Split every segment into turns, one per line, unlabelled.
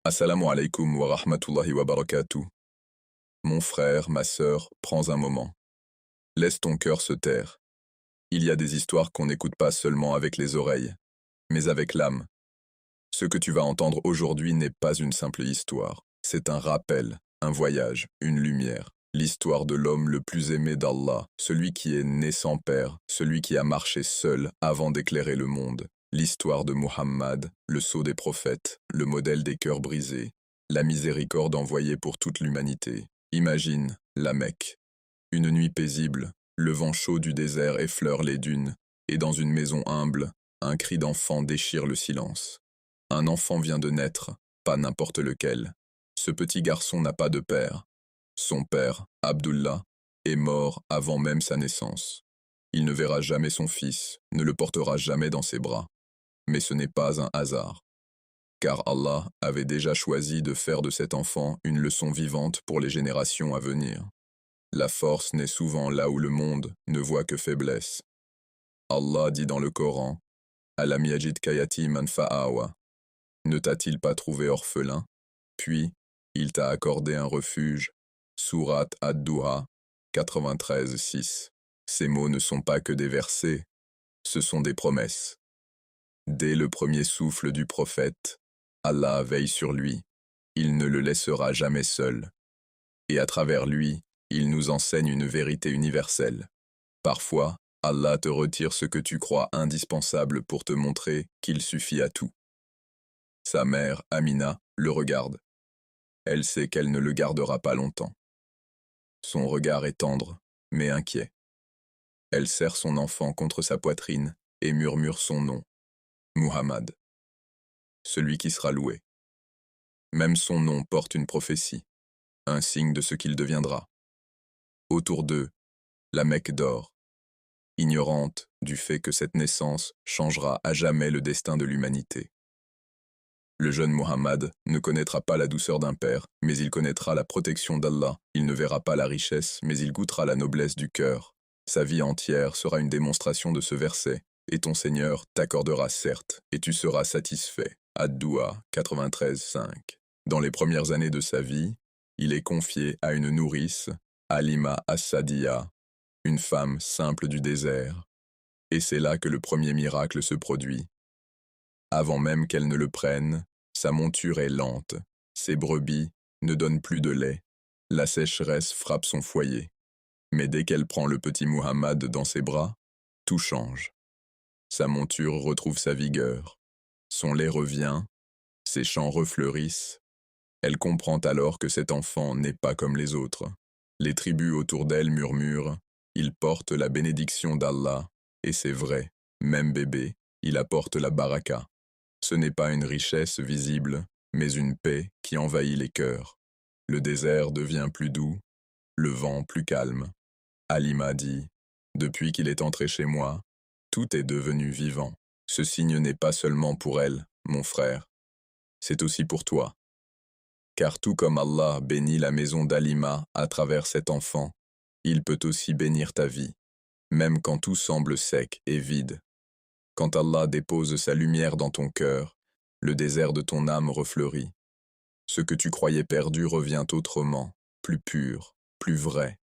Assalamu alaikum wa rahmatullahi wa barakatuh. Mon frère, ma sœur, prends un moment. Laisse ton cœur se taire. Il y a des histoires qu'on n'écoute pas seulement avec les oreilles, mais avec l'âme. Ce que tu vas entendre aujourd'hui n'est pas une simple histoire. C'est un rappel, un voyage, une lumière. L'histoire de l'homme le plus aimé d'Allah, celui qui est né sans père, celui qui a marché seul avant d'éclairer le monde. L'histoire de Muhammad, le sceau des prophètes, le modèle des cœurs brisés, la miséricorde envoyée pour toute l'humanité. Imagine la Mecque. Une nuit paisible, le vent chaud du désert effleure les dunes, et dans une maison humble, un cri d'enfant déchire le silence. Un enfant vient de naître, pas n'importe lequel. Ce petit garçon n'a pas de père. Son père, Abdullah, est mort avant même sa naissance. Il ne verra jamais son fils, ne le portera jamais dans ses bras. Mais ce n'est pas un hasard, car Allah avait déjà choisi de faire de cet enfant une leçon vivante pour les générations à venir. La force naît souvent là où le monde ne voit que faiblesse. Allah dit dans le Coran, « Alam yajid kayati man fa'awa » Ne t'a-t-il pas trouvé orphelin? Puis, il t'a accordé un refuge. Sourate Ad-Duha 93:6. Ces mots ne sont pas que des versets, ce sont des promesses. Dès le premier souffle du prophète, Allah veille sur lui. Il ne le laissera jamais seul. Et à travers lui, il nous enseigne une vérité universelle. Parfois, Allah te retire ce que tu crois indispensable pour te montrer qu'il suffit à tout. Sa mère, Amina, le regarde. Elle sait qu'elle ne le gardera pas longtemps. Son regard est tendre, mais inquiet. Elle serre son enfant contre sa poitrine et murmure son nom, Muhammad, celui qui sera loué. Même son nom porte une prophétie, un signe de ce qu'il deviendra. Autour d'eux, la Mecque dort, ignorante du fait que cette naissance changera à jamais le destin de l'humanité. Le jeune Muhammad ne connaîtra pas la douceur d'un père, mais il connaîtra la protection d'Allah. Il ne verra pas la richesse, mais il goûtera la noblesse du cœur. Sa vie entière sera une démonstration de ce verset, et ton Seigneur t'accordera certes, et tu seras satisfait. Ad-Duha 93:5. Dans les premières années de sa vie, il est confié à une nourrice, Halima as-Sadiya, une femme simple du désert. Et c'est là que le premier miracle se produit. Avant même qu'elle ne le prenne, sa monture est lente, ses brebis ne donnent plus de lait, la sécheresse frappe son foyer. Mais dès qu'elle prend le petit Muhammad dans ses bras, tout change. Sa monture retrouve sa vigueur, son lait revient, ses champs refleurissent. Elle comprend alors que cet enfant n'est pas comme les autres. Les tribus autour d'elle murmurent, il porte la bénédiction d'Allah, et c'est vrai, même bébé, il apporte la baraka. Ce n'est pas une richesse visible, mais une paix qui envahit les cœurs. Le désert devient plus doux, le vent plus calme. Halima dit, « Depuis qu'il est entré chez moi, tout est devenu vivant. Ce signe n'est pas seulement pour elle, mon frère, c'est aussi pour toi. Car tout comme Allah bénit la maison d'Halima à travers cet enfant, il peut aussi bénir ta vie, même quand tout semble sec et vide. Quand Allah dépose sa lumière dans ton cœur, le désert de ton âme refleurit. Ce que tu croyais perdu revient autrement, plus pur, plus vrai.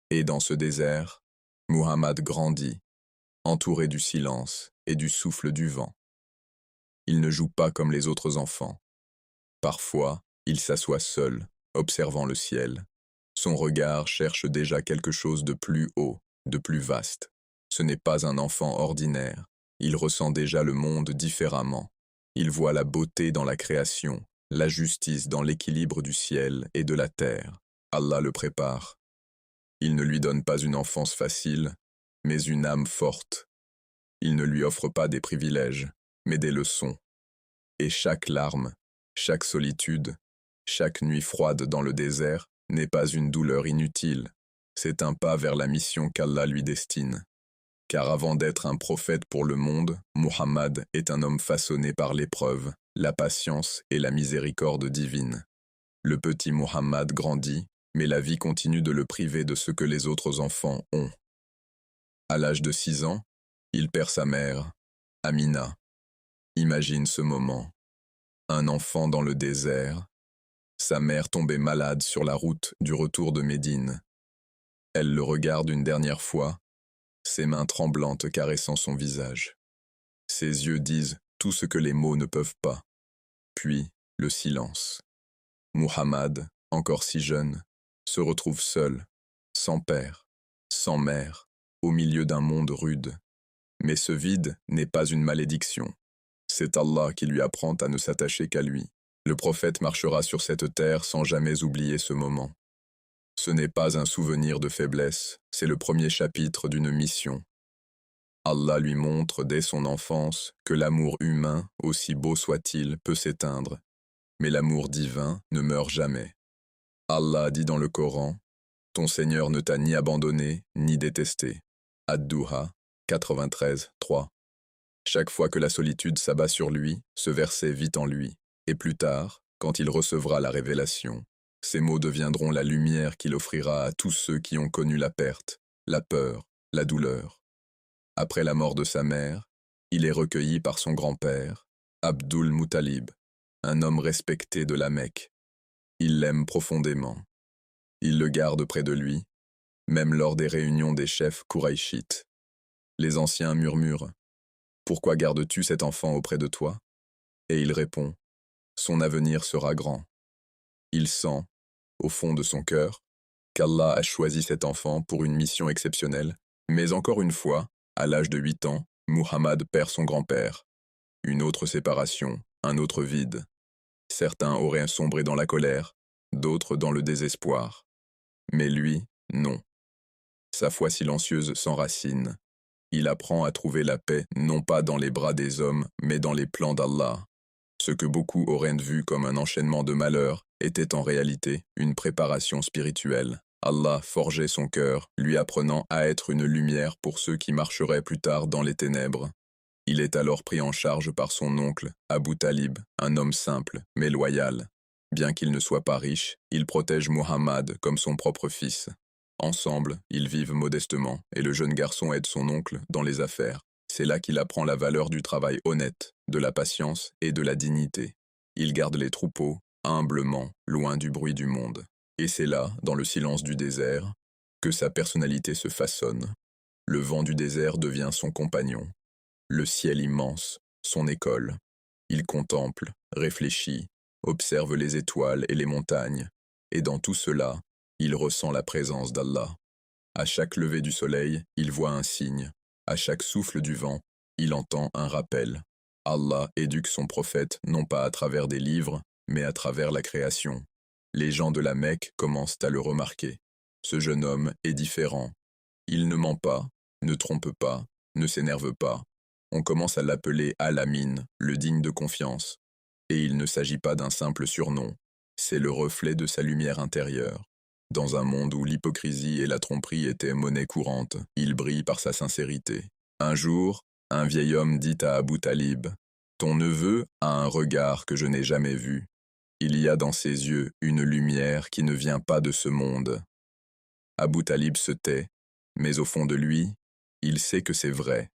Et dans ce désert, Muhammad grandit, entouré du silence et du souffle du vent. Il ne joue pas comme les autres enfants. Parfois, il s'assoit seul, observant le ciel. Son regard cherche déjà quelque chose de plus haut, de plus vaste. Ce n'est pas un enfant ordinaire. Il ressent déjà le monde différemment. Il voit la beauté dans la création, la justice dans l'équilibre du ciel et de la terre. Allah le prépare. Il ne lui donne pas une enfance facile, mais une âme forte. Il ne lui offre pas des privilèges, mais des leçons. Et chaque larme, chaque solitude, chaque nuit froide dans le désert n'est pas une douleur inutile. C'est un pas vers la mission qu'Allah lui destine. Car avant d'être un prophète pour le monde, Muhammad est un homme façonné par l'épreuve, la patience et la miséricorde divine. Le petit Muhammad grandit, mais la vie continue de le priver de ce que les autres enfants ont. À l'âge de 6 ans, il perd sa mère, Amina. Imagine ce moment. Un enfant dans le désert. Sa mère tombait malade sur la route du retour de Médine. Elle le regarde une dernière fois, ses mains tremblantes caressant son visage. Ses yeux disent tout ce que les mots ne peuvent pas. Puis, le silence. Muhammad, encore si jeune, se retrouve seul, sans père, sans mère, au milieu d'un monde rude. Mais ce vide n'est pas une malédiction. C'est Allah qui lui apprend à ne s'attacher qu'à lui. Le prophète marchera sur cette terre sans jamais oublier ce moment. Ce n'est pas un souvenir de faiblesse, c'est le premier chapitre d'une mission. Allah lui montre dès son enfance que l'amour humain, aussi beau soit-il, peut s'éteindre, mais l'amour divin ne meurt jamais. Allah dit dans le Coran, « Ton Seigneur ne t'a ni abandonné, ni détesté. » Ad-Duha 93, 3. Chaque fois que la solitude s'abat sur lui, ce verset vit en lui, et plus tard, quand il recevra la révélation, ces mots deviendront la lumière qu'il offrira à tous ceux qui ont connu la perte, la peur, la douleur. Après la mort de sa mère, il est recueilli par son grand-père, Abdul Muttalib, un homme respecté de la Mecque. Il l'aime profondément. Il le garde près de lui, même lors des réunions des chefs Kouraïchites. Les anciens murmurent « Pourquoi gardes-tu cet enfant auprès de toi ?» Et il répond « Son avenir sera grand. » Il sent, au fond de son cœur, qu'Allah a choisi cet enfant pour une mission exceptionnelle, mais encore une fois, à l'âge de 8 ans, Muhammad perd son grand-père. Une autre séparation, un autre vide. Certains auraient sombré dans la colère, d'autres dans le désespoir. Mais lui, non. Sa foi silencieuse s'enracine. Il apprend à trouver la paix non pas dans les bras des hommes, mais dans les plans d'Allah. Ce que beaucoup auraient vu comme un enchaînement de malheurs était en réalité une préparation spirituelle. Allah forgeait son cœur, lui apprenant à être une lumière pour ceux qui marcheraient plus tard dans les ténèbres. Il est alors pris en charge par son oncle, Abu Talib, un homme simple, mais loyal. Bien qu'il ne soit pas riche, il protège Muhammad comme son propre fils. Ensemble, ils vivent modestement, et le jeune garçon aide son oncle dans les affaires. C'est là qu'il apprend la valeur du travail honnête, de la patience et de la dignité. Il garde les troupeaux, humblement, loin du bruit du monde. Et c'est là, dans le silence du désert, que sa personnalité se façonne. Le vent du désert devient son compagnon. Le ciel immense, son école. Il contemple, réfléchit, observe les étoiles et les montagnes. Et dans tout cela, il ressent la présence d'Allah. À chaque lever du soleil, il voit un signe. À chaque souffle du vent, il entend un rappel. Allah éduque son prophète non pas à travers des livres, mais à travers la création. Les gens de la Mecque commencent à le remarquer. Ce jeune homme est différent. Il ne ment pas, ne trompe pas, ne s'énerve pas. On commence à l'appeler Al-Amin, le digne de confiance. Et il ne s'agit pas d'un simple surnom. C'est le reflet de sa lumière intérieure. Dans un monde où l'hypocrisie et la tromperie étaient monnaie courante, il brille par sa sincérité. Un jour, un vieil homme dit à Abu Talib, « Ton neveu a un regard que je n'ai jamais vu. Il y a dans ses yeux une lumière qui ne vient pas de ce monde. » Abu Talib se tait, mais au fond de lui, il sait que c'est vrai.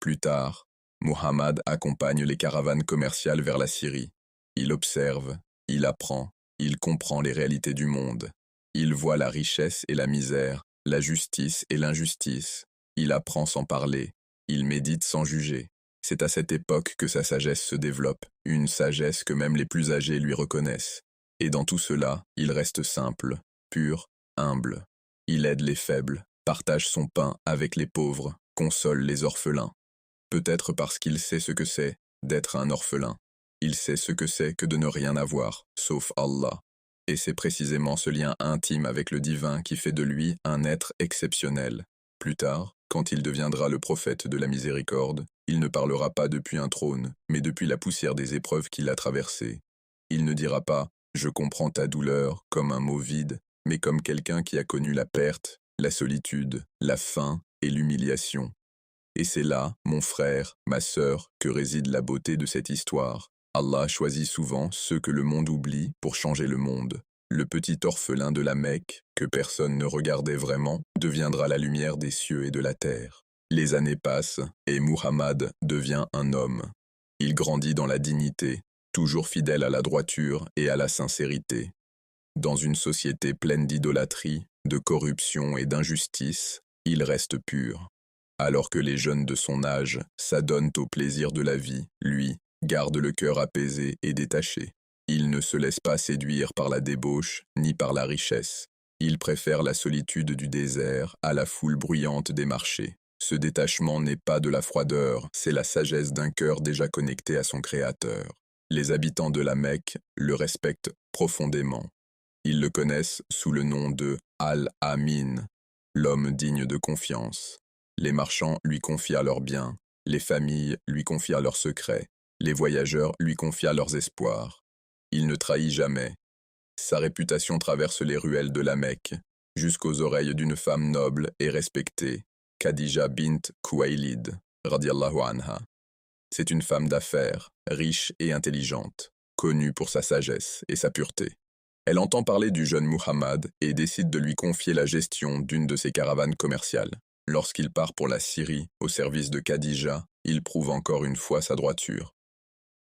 Plus tard, Muhammad accompagne les caravanes commerciales vers la Syrie. Il observe, il apprend, il comprend les réalités du monde. Il voit la richesse et la misère, la justice et l'injustice. Il apprend sans parler, il médite sans juger. C'est à cette époque que sa sagesse se développe, une sagesse que même les plus âgés lui reconnaissent. Et dans tout cela, il reste simple, pur, humble. Il aide les faibles, partage son pain avec les pauvres, console les orphelins. Peut-être parce qu'il sait ce que c'est d'être un orphelin. Il sait ce que c'est que de ne rien avoir, sauf Allah. Et c'est précisément ce lien intime avec le divin qui fait de lui un être exceptionnel. Plus tard, quand il deviendra le prophète de la miséricorde, il ne parlera pas depuis un trône, mais depuis la poussière des épreuves qu'il a traversées. Il ne dira pas « je comprends ta douleur » comme un mot vide, mais comme quelqu'un qui a connu la perte, la solitude, la faim et l'humiliation. Et c'est là, mon frère, ma sœur, que réside la beauté de cette histoire. Allah choisit souvent ceux que le monde oublie pour changer le monde. Le petit orphelin de la Mecque, que personne ne regardait vraiment, deviendra la lumière des cieux et de la terre. Les années passent, et Muhammad devient un homme. Il grandit dans la dignité, toujours fidèle à la droiture et à la sincérité. Dans une société pleine d'idolâtrie, de corruption et d'injustice, il reste pur. Alors que les jeunes de son âge s'adonnent au plaisir de la vie, lui garde le cœur apaisé et détaché. Il ne se laisse pas séduire par la débauche ni par la richesse. Il préfère la solitude du désert à la foule bruyante des marchés. Ce détachement n'est pas de la froideur, c'est la sagesse d'un cœur déjà connecté à son Créateur. Les habitants de la Mecque le respectent profondément. Ils le connaissent sous le nom de Al-Amin, l'homme digne de confiance. Les marchands lui confient leurs biens, les familles lui confient leurs secrets, les voyageurs lui confient leurs espoirs. Il ne trahit jamais. Sa réputation traverse les ruelles de la Mecque, jusqu'aux oreilles d'une femme noble et respectée, Khadija bint Khuwaylid, radiallahu anha. C'est une femme d'affaires, riche et intelligente, connue pour sa sagesse et sa pureté. Elle entend parler du jeune Muhammad et décide de lui confier la gestion d'une de ses caravanes commerciales. Lorsqu'il part pour la Syrie, au service de Khadija, il prouve encore une fois sa droiture.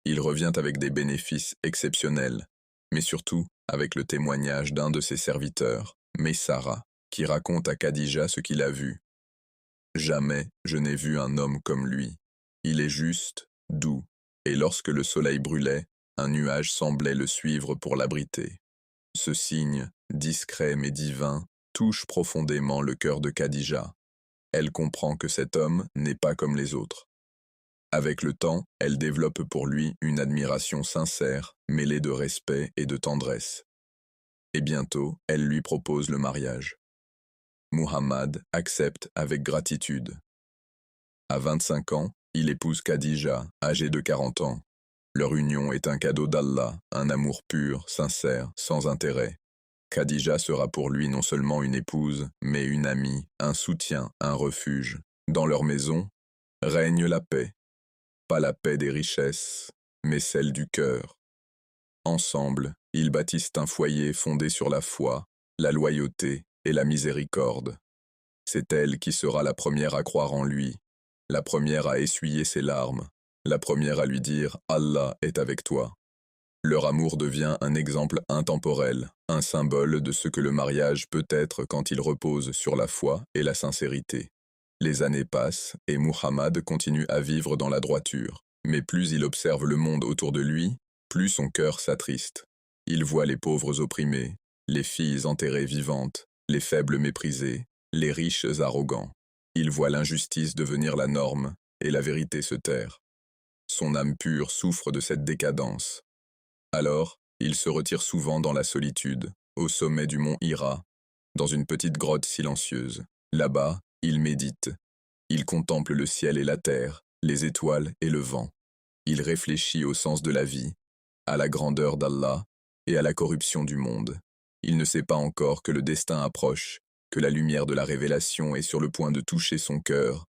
Il revient avec des bénéfices exceptionnels, mais surtout avec le témoignage d'un de ses serviteurs, Maysara, qui raconte à Khadija ce qu'il a vu. « Jamais je n'ai vu un homme comme lui. Il est juste, doux, et lorsque le soleil brûlait, un nuage semblait le suivre pour l'abriter. » Ce signe, discret mais divin, touche profondément le cœur de Khadija. Elle comprend que cet homme n'est pas comme les autres. Avec le temps, elle développe pour lui une admiration sincère, mêlée de respect et de tendresse. Et bientôt, elle lui propose le mariage. Muhammad accepte avec gratitude. À 25 ans, il épouse Khadija, âgée de 40 ans. Leur union est un cadeau d'Allah, un amour pur, sincère, sans intérêt. Khadija sera pour lui non seulement une épouse, mais une amie, un soutien, un refuge. Dans leur maison, règne la paix. Pas la paix des richesses, mais celle du cœur. Ensemble, ils bâtissent un foyer fondé sur la foi, la loyauté et la miséricorde. C'est elle qui sera la première à croire en lui, la première à essuyer ses larmes, la première à lui dire « Allah est avec toi ». Leur amour devient un exemple intemporel, un symbole de ce que le mariage peut être quand il repose sur la foi et la sincérité. Les années passent et Muhammad continue à vivre dans la droiture. Mais plus il observe le monde autour de lui, plus son cœur s'attriste. Il voit les pauvres opprimés, les filles enterrées vivantes, les faibles méprisés, les riches arrogants. Il voit l'injustice devenir la norme et la vérité se taire. Son âme pure souffre de cette décadence. Alors, il se retire souvent dans la solitude, au sommet du mont Hira, dans une petite grotte silencieuse. Là-bas, il médite. Il contemple le ciel et la terre, les étoiles et le vent. Il réfléchit au sens de la vie, à la grandeur d'Allah et à la corruption du monde. Il ne sait pas encore que le destin approche, que la lumière de la révélation est sur le point de toucher son cœur.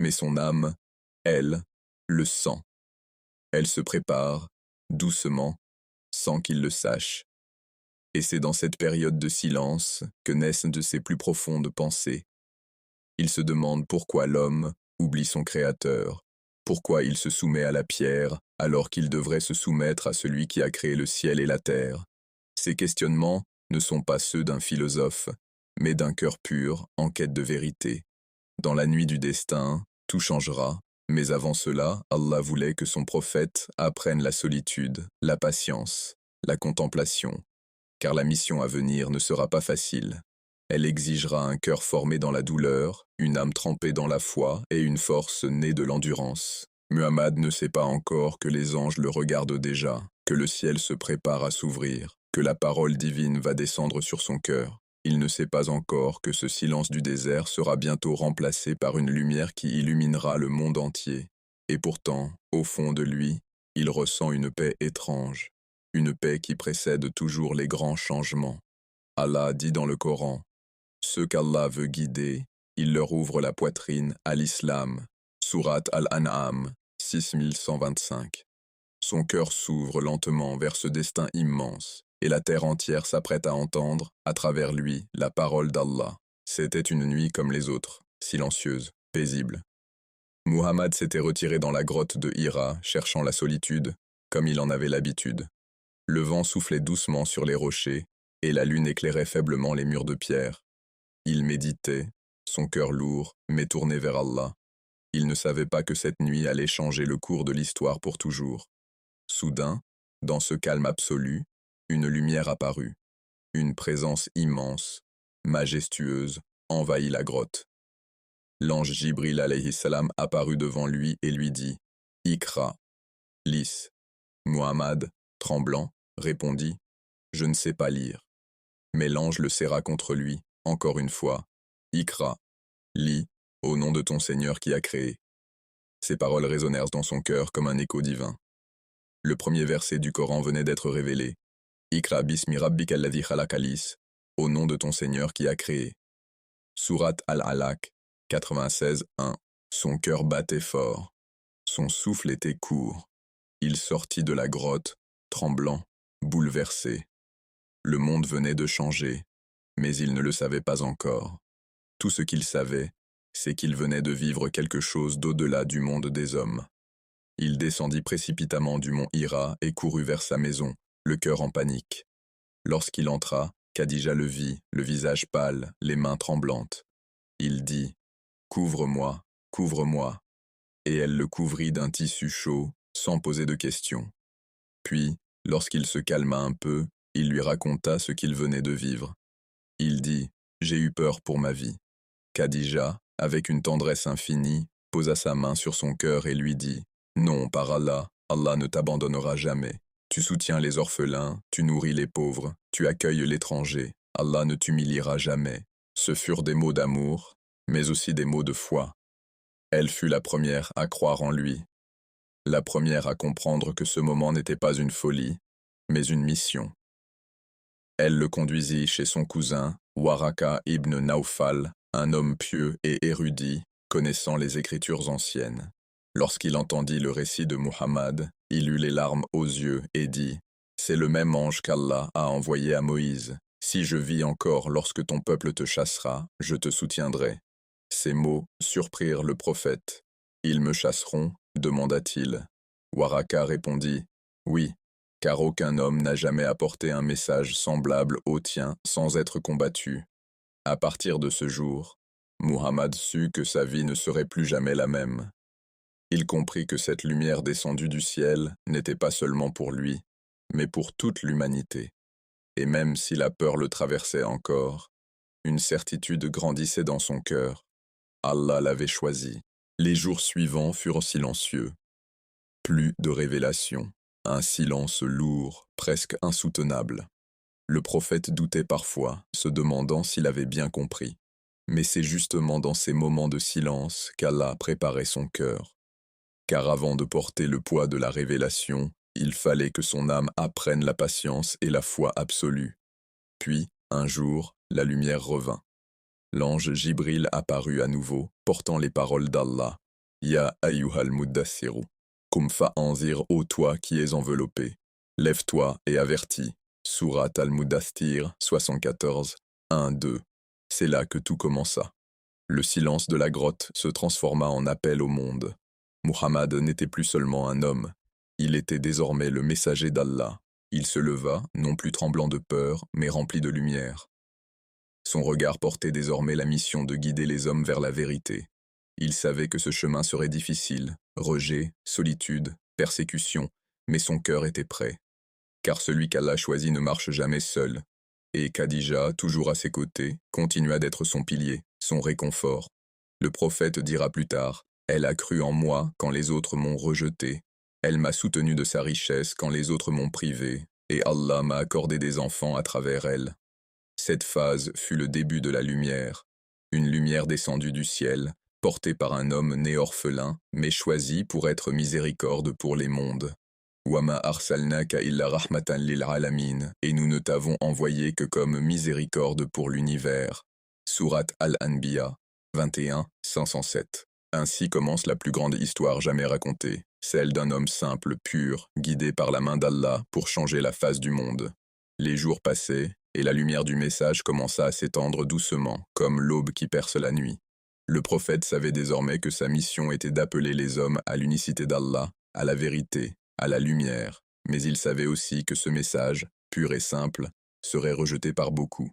Mais son âme, elle, le sent. Elle se prépare, doucement, sans qu'il le sache. Et c'est dans cette période de silence que naissent de ses plus profondes pensées. Il se demande pourquoi l'homme oublie son Créateur, pourquoi il se soumet à la pierre alors qu'il devrait se soumettre à celui qui a créé le ciel et la terre. Ces questionnements ne sont pas ceux d'un philosophe, mais d'un cœur pur en quête de vérité. Dans la nuit du destin, tout changera, mais avant cela, Allah voulait que son prophète apprenne la solitude, la patience, la contemplation, car la mission à venir ne sera pas facile. Elle exigera un cœur formé dans la douleur, une âme trempée dans la foi et une force née de l'endurance. Muhammad ne sait pas encore que les anges le regardent déjà, que le ciel se prépare à s'ouvrir, que la parole divine va descendre sur son cœur. Il ne sait pas encore que ce silence du désert sera bientôt remplacé par une lumière qui illuminera le monde entier. Et pourtant, au fond de lui, il ressent une paix étrange, une paix qui précède toujours les grands changements. Allah dit dans le Coran: « Ceux qu'Allah veut guider, il leur ouvre la poitrine à l'islam. » Sourate Al-An'am, 6125. Son cœur s'ouvre lentement vers ce destin immense, et la terre entière s'apprête à entendre, à travers lui, la parole d'Allah. C'était une nuit comme les autres, silencieuse, paisible. Muhammad s'était retiré dans la grotte de Hira, cherchant la solitude, comme il en avait l'habitude. Le vent soufflait doucement sur les rochers, et la lune éclairait faiblement les murs de pierre. Il méditait, son cœur lourd, mais tourné vers Allah. Il ne savait pas que cette nuit allait changer le cours de l'histoire pour toujours. Soudain, dans ce calme absolu, une lumière apparut. Une présence immense, majestueuse, envahit la grotte. L'ange Jibril alayhi salam apparut devant lui et lui dit « Ikra ». Lis. Muhammad, tremblant, répondit « Je ne sais pas lire ». Mais l'ange le serra contre lui, encore une fois. « Ikra ». Lis, au nom de ton Seigneur qui a créé. Ces paroles résonnèrent dans son cœur comme un écho divin. Le premier verset du Coran venait d'être révélé. Ikra bismi rabbika alladhi khalaq lis, au nom de ton Seigneur qui a créé. Sourate Al-Alaq, 96-1. Son cœur battait fort. Son souffle était court. Il sortit de la grotte, tremblant, bouleversé. Le monde venait de changer, mais il ne le savait pas encore. Tout ce qu'il savait, c'est qu'il venait de vivre quelque chose d'au-delà du monde des hommes. Il descendit précipitamment du mont Hira et courut vers sa maison, le cœur en panique. Lorsqu'il entra, Khadija le vit, le visage pâle, les mains tremblantes. Il dit « Couvre-moi, couvre-moi » et elle le couvrit d'un tissu chaud, sans poser de questions. Puis, lorsqu'il se calma un peu, il lui raconta ce qu'il venait de vivre. Il dit « J'ai eu peur pour ma vie ». Khadija, avec une tendresse infinie, posa sa main sur son cœur et lui dit « Non, par Allah, Allah ne t'abandonnera jamais. Tu soutiens les orphelins, tu nourris les pauvres, tu accueilles l'étranger, Allah ne t'humiliera jamais. » Ce furent des mots d'amour, mais aussi des mots de foi. Elle fut la première à croire en lui, la première à comprendre que ce moment n'était pas une folie, mais une mission. Elle le conduisit chez son cousin, Waraka ibn Naufal, un homme pieux et érudit, connaissant les écritures anciennes. Lorsqu'il entendit le récit de Muhammad, il eut les larmes aux yeux et dit « C'est le même ange qu'Allah a envoyé à Moïse. Si je vis encore lorsque ton peuple te chassera, je te soutiendrai. » Ces mots surprirent le prophète. « Ils me chasseront ?» demanda-t-il. Waraka répondit « Oui, car aucun homme n'a jamais apporté un message semblable au tien sans être combattu. » À partir de ce jour, Muhammad sut que sa vie ne serait plus jamais la même. Il comprit que cette lumière descendue du ciel n'était pas seulement pour lui, mais pour toute l'humanité. Et même si la peur le traversait encore, une certitude grandissait dans son cœur. Allah l'avait choisi. Les jours suivants furent silencieux. Plus de révélations, un silence lourd, presque insoutenable. Le prophète doutait parfois, se demandant s'il avait bien compris. Mais c'est justement dans ces moments de silence qu'Allah préparait son cœur. Car avant de porter le poids de la révélation, il fallait que son âme apprenne la patience et la foi absolue. Puis, un jour, la lumière revint. L'ange Jibril apparut à nouveau, portant les paroles d'Allah. « Ya ayyuhal muddassiru, kum fa'anzir, ô toi qui es enveloppé. Lève-toi et avertis. » Sourate Al-Mudaththir 74, 1-2. C'est là que tout commença. Le silence de la grotte se transforma en appel au monde. Muhammad n'était plus seulement un homme, il était désormais le messager d'Allah. Il se leva, non plus tremblant de peur, mais rempli de lumière. Son regard portait désormais la mission de guider les hommes vers la vérité. Il savait que ce chemin serait difficile, rejet, solitude, persécution, mais son cœur était prêt. Car celui qu'Allah choisit ne marche jamais seul. Et Khadija, toujours à ses côtés, continua d'être son pilier, son réconfort. Le prophète dira plus tard, « Elle a cru en moi quand les autres m'ont rejeté. Elle m'a soutenu de sa richesse quand les autres m'ont privé, et Allah m'a accordé des enfants à travers elle. » Cette phase fut le début de la lumière, une lumière descendue du ciel, portée par un homme né orphelin, mais choisi pour être miséricorde pour les mondes. Wama arsalnaka illa rahmatan lil alamin, et nous ne t'avons envoyé que comme miséricorde pour l'univers. Sourate Al-Anbiya, 21-507. Ainsi commence la plus grande histoire jamais racontée, celle d'un homme simple, pur, guidé par la main d'Allah pour changer la face du monde. Les jours passaient, et la lumière du message commença à s'étendre doucement, comme l'aube qui perce la nuit. Le prophète savait désormais que sa mission était d'appeler les hommes à l'unicité d'Allah, à la vérité, à la lumière, mais il savait aussi que ce message, pur et simple, serait rejeté par beaucoup.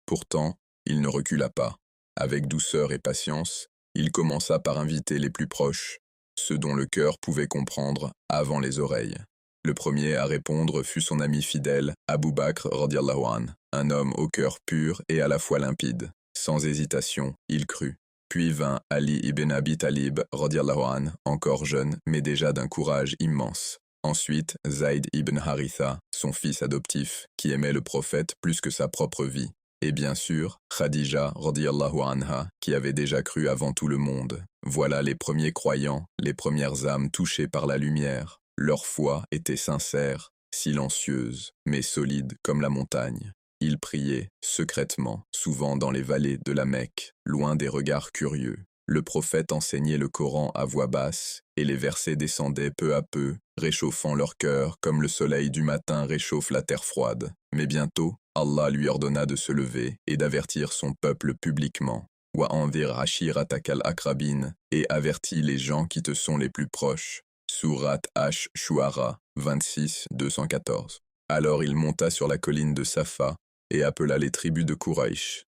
Pourtant, il ne recula pas. Avec douceur et patience, il commença par inviter les plus proches, ceux dont le cœur pouvait comprendre avant les oreilles. Le premier à répondre fut son ami fidèle, Abu Bakr radiallahu anh, un homme au cœur pur et à la fois limpide. Sans hésitation, il crut. Puis vint Ali ibn Abi Talib radiallahu anh, encore jeune, mais déjà d'un courage immense. Ensuite, Zayd ibn Haritha, son fils adoptif, qui aimait le prophète plus que sa propre vie. Et bien sûr, Khadija radiyallahu anha, qui avait déjà cru avant tout le monde. Voilà les premiers croyants, les premières âmes touchées par la lumière. Leur foi était sincère, silencieuse, mais solide comme la montagne. Ils priaient, secrètement, souvent dans les vallées de la Mecque, loin des regards curieux. Le prophète enseignait le Coran à voix basse, et les versets descendaient peu à peu, réchauffant leur cœur comme le soleil du matin réchauffe la terre froide. Mais bientôt, Allah lui ordonna de se lever et d'avertir son peuple publiquement. Wa anzir ashiratak al-akrabin, et avertis les gens qui te sont les plus proches. Surat Ash-Shu'ara 26, 214. Alors il monta sur la colline de Safa et appela les tribus de Quraïsh.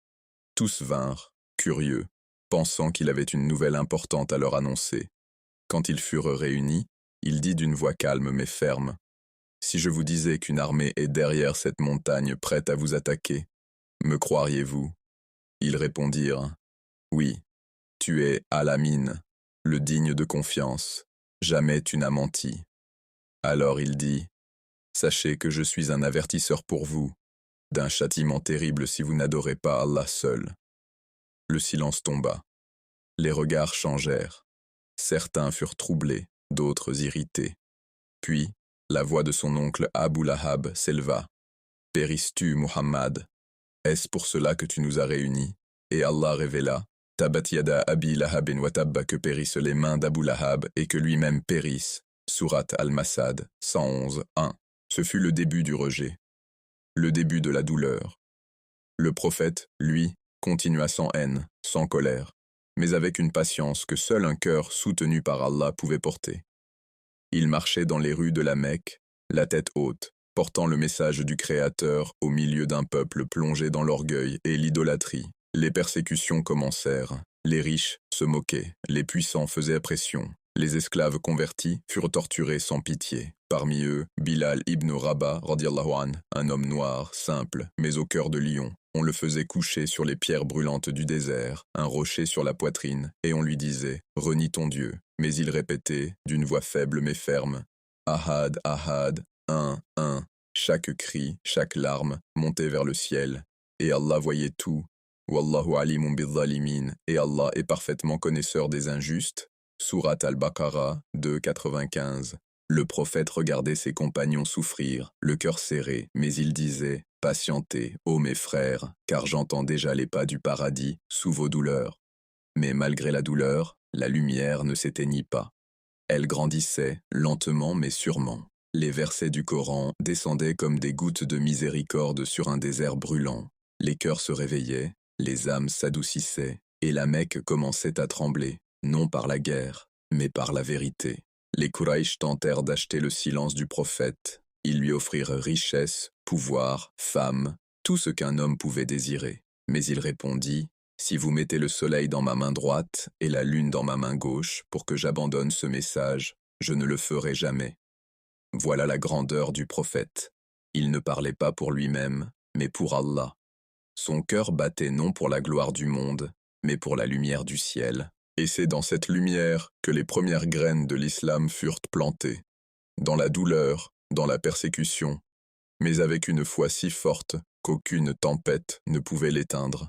Tous vinrent, curieux, pensant qu'il avait une nouvelle importante à leur annoncer. Quand ils furent réunis, il dit d'une voix calme mais ferme, « Si je vous disais qu'une armée est derrière cette montagne prête à vous attaquer, me croiriez-vous » Ils répondirent, « Oui, tu es Al-Amin, le digne de confiance, jamais tu n'as menti. » Alors il dit, « Sachez que je suis un avertisseur pour vous, d'un châtiment terrible si vous n'adorez pas Allah seul. » Le silence tomba. Les regards changèrent. Certains furent troublés, d'autres irrités. Puis, la voix de son oncle Abu Lahab s'éleva. « Périsses-tu, Muhammad? Est-ce pour cela que tu nous as réunis ?» Et Allah révéla, « Tabat yada Abi Lahabin wa tabba, que périssent les mains d'Abu Lahab et que lui-même périsse. » Surat Al-Masad 111, 1. Ce fut le début du rejet, le début de la douleur. Le prophète, lui, continua sans haine, sans colère, mais avec une patience que seul un cœur soutenu par Allah pouvait porter. Il marchait dans les rues de la Mecque, la tête haute, portant le message du Créateur au milieu d'un peuple plongé dans l'orgueil et l'idolâtrie. Les persécutions commencèrent, les riches se moquaient, les puissants faisaient pression. Les esclaves convertis furent torturés sans pitié. Parmi eux, Bilal ibn Rabah, radiallahu anh, un homme noir, simple, mais au cœur de lion. On le faisait coucher sur les pierres brûlantes du désert, un rocher sur la poitrine, et on lui disait « Renie ton Dieu ». Mais il répétait, d'une voix faible mais ferme « Ahad, Ahad, un, un ». Chaque cri, chaque larme montait vers le ciel, et Allah voyait tout. Wallahu alimun bil-zalimin, et Allah est parfaitement connaisseur des injustes. Surat Al-Baqarah 2,95. Le prophète regardait ses compagnons souffrir, le cœur serré, mais il disait « Patientez, ô mes frères, car j'entends déjà les pas du paradis sous vos douleurs. » Mais malgré la douleur, la lumière ne s'éteignit pas. Elle grandissait, lentement mais sûrement. Les versets du Coran descendaient comme des gouttes de miséricorde sur un désert brûlant. Les cœurs se réveillaient, les âmes s'adoucissaient, et la Mecque commençait à trembler. Non par la guerre, mais par la vérité. Les Quraïsh tentèrent d'acheter le silence du prophète. Ils lui offrirent richesse, pouvoir, femme, tout ce qu'un homme pouvait désirer. Mais il répondit, « Si vous mettez le soleil dans ma main droite et la lune dans ma main gauche pour que j'abandonne ce message, je ne le ferai jamais. » Voilà la grandeur du prophète. Il ne parlait pas pour lui-même, mais pour Allah. Son cœur battait non pour la gloire du monde, mais pour la lumière du ciel. Et c'est dans cette lumière que les premières graines de l'islam furent plantées, dans la douleur, dans la persécution, mais avec une foi si forte qu'aucune tempête ne pouvait l'éteindre.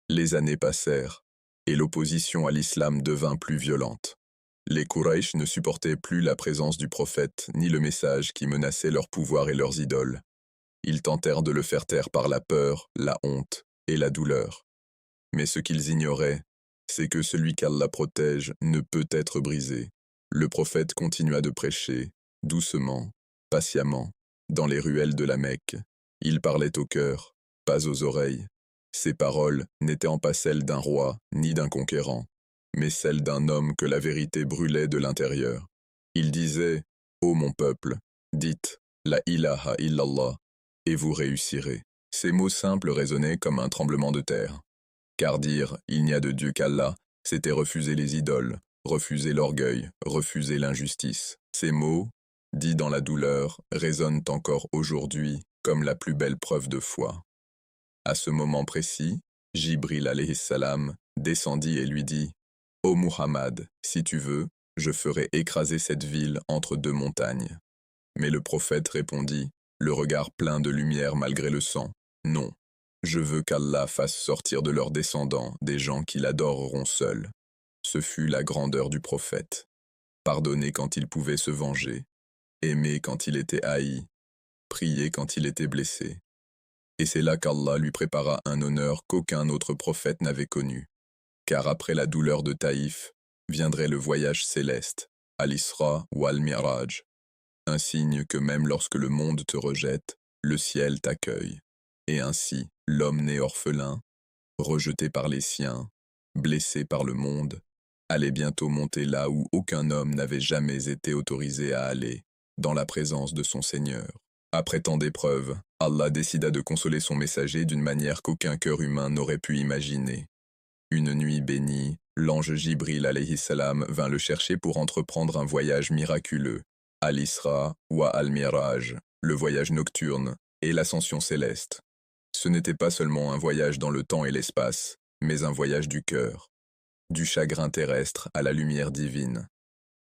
Les années passèrent, et l'opposition à l'islam devint plus violente. Les Quraïsh ne supportaient plus la présence du prophète ni le message qui menaçait leur pouvoir et leurs idoles. Ils tentèrent de le faire taire par la peur, la honte et la douleur. Mais ce qu'ils ignoraient, c'est que celui qu'Allah protège ne peut être brisé. Le prophète continua de prêcher, doucement, patiemment, dans les ruelles de la Mecque. Il parlait au cœur, pas aux oreilles. Ses paroles n'étaient pas celles d'un roi ni d'un conquérant, mais celles d'un homme que la vérité brûlait de l'intérieur. Il disait Ô mon peuple, dites la ilaha illallah, et vous réussirez. Ces mots simples résonnaient comme un tremblement de terre. Car dire il n'y a de Dieu qu'Allah, c'était refuser les idoles, refuser l'orgueil, refuser l'injustice. Ces mots, dits dans la douleur, résonnent encore aujourd'hui comme la plus belle preuve de foi. À ce moment précis, Jibril alayhi salam descendit et lui dit « Ô Muhammad, si tu veux, je ferai écraser cette ville entre deux montagnes. » Mais le prophète répondit, le regard plein de lumière malgré le sang, « Non, je veux qu'Allah fasse sortir de leurs descendants des gens qui l'adoreront seuls. » Ce fut la grandeur du prophète. Pardonner quand il pouvait se venger, aimer quand il était haï, prier quand il était blessé. Et c'est là qu'Allah lui prépara un honneur qu'aucun autre prophète n'avait connu. Car après la douleur de Taïf, viendrait le voyage céleste, Al-Isra ou Al-Mi'raj, un signe que même lorsque le monde te rejette, le ciel t'accueille. Et ainsi, l'homme né orphelin, rejeté par les siens, blessé par le monde, allait bientôt monter là où aucun homme n'avait jamais été autorisé à aller, dans la présence de son Seigneur. Après tant d'épreuves, Allah décida de consoler son messager d'une manière qu'aucun cœur humain n'aurait pu imaginer. Une nuit bénie, l'ange Jibril alayhi salam vint le chercher pour entreprendre un voyage miraculeux, Al-Isra ou Al-Miraj, le voyage nocturne et l'ascension céleste. Ce n'était pas seulement un voyage dans le temps et l'espace, mais un voyage du cœur, du chagrin terrestre à la lumière divine.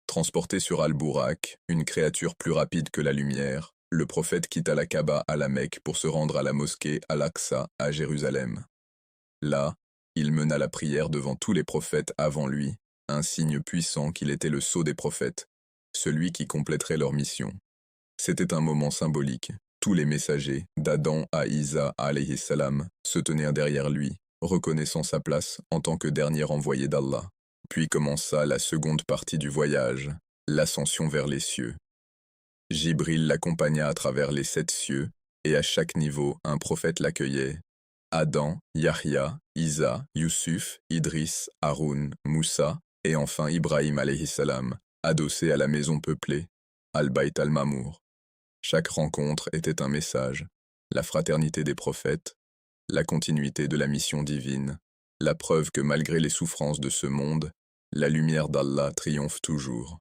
Transporté sur Al-Bourak, une créature plus rapide que la lumière, le prophète quitta la Kaaba à la Mecque pour se rendre à la mosquée Al-Aqsa à Jérusalem. Là, il mena la prière devant tous les prophètes avant lui, un signe puissant qu'il était le sceau des prophètes, celui qui compléterait leur mission. C'était un moment symbolique. Tous les messagers, d'Adam à Isa alayhi salam, se tenaient derrière lui, reconnaissant sa place en tant que dernier envoyé d'Allah. Puis commença la seconde partie du voyage, l'ascension vers les cieux. Jibril l'accompagna à travers les 7 cieux, et à chaque niveau, un prophète l'accueillait. Adam, Yahya, Isa, Yusuf, Idris, Haroun, Moussa, et enfin Ibrahim alayhi salam, adossé à la maison peuplée, Al-Bayt al-Mamour. Chaque rencontre était un message, la fraternité des prophètes, la continuité de la mission divine, la preuve que malgré les souffrances de ce monde, la lumière d'Allah triomphe toujours.